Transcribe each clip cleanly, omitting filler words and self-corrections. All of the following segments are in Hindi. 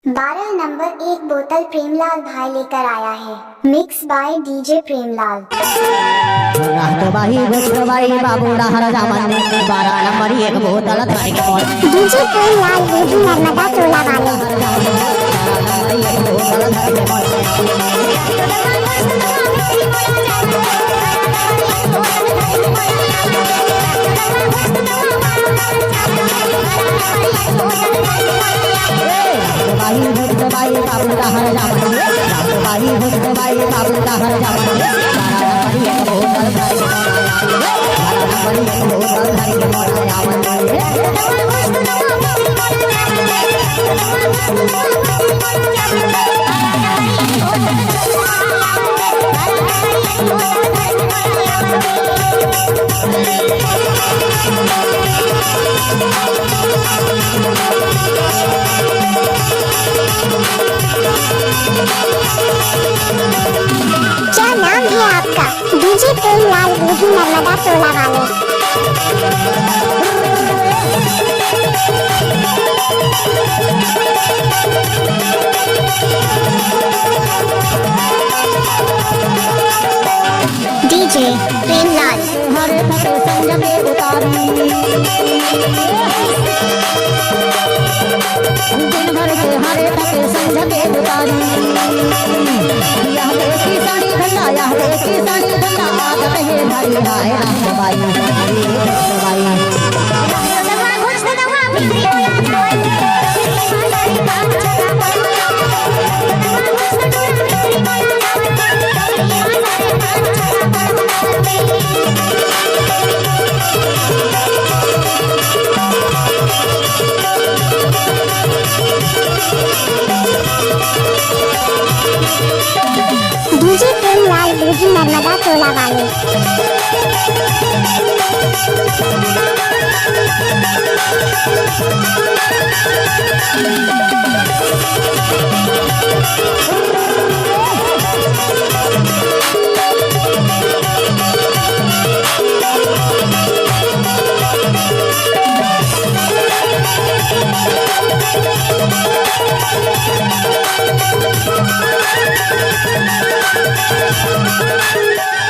12 नंबर एक बोतल प्रेमलाल भाई लेकर आया है। Mix by DJ Premlal. बाबू हर जामन 12 नंबर एक बोतल डीजे प्रेमलाल बेबी नर्मदा टोला वाले बाबू हर जामन बाबू हर जामन क्या नाम है आपका? डीजे प्रेमलाल बेबी नर्मदा टोला वाले। डीजे प्रेमलाल हरे फटे संग में उतारी दिन भर के हरे फटे संग में उतारी यह देखी साड़ी धंधा यह देखी साड़ी धंधा आग रहे हरी हाय राम डीजे प्रेमलाल बेबी नर्मदा टोला वाले।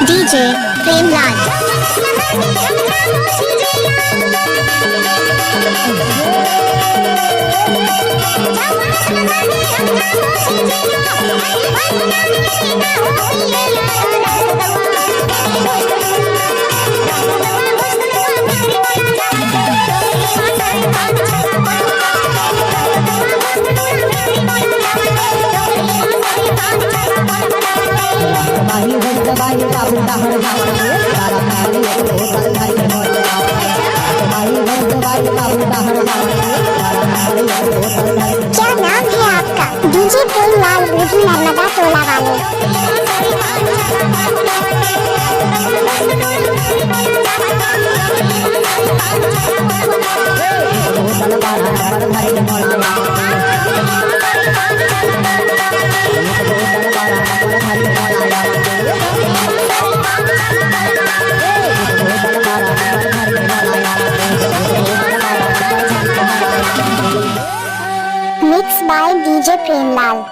डीजे प्रेमलाल बाबू हर क्या नाम है आपका? डीजे प्रेमलाल बेबी नर्मदा टोला वाले। Mix by DJ Premlal.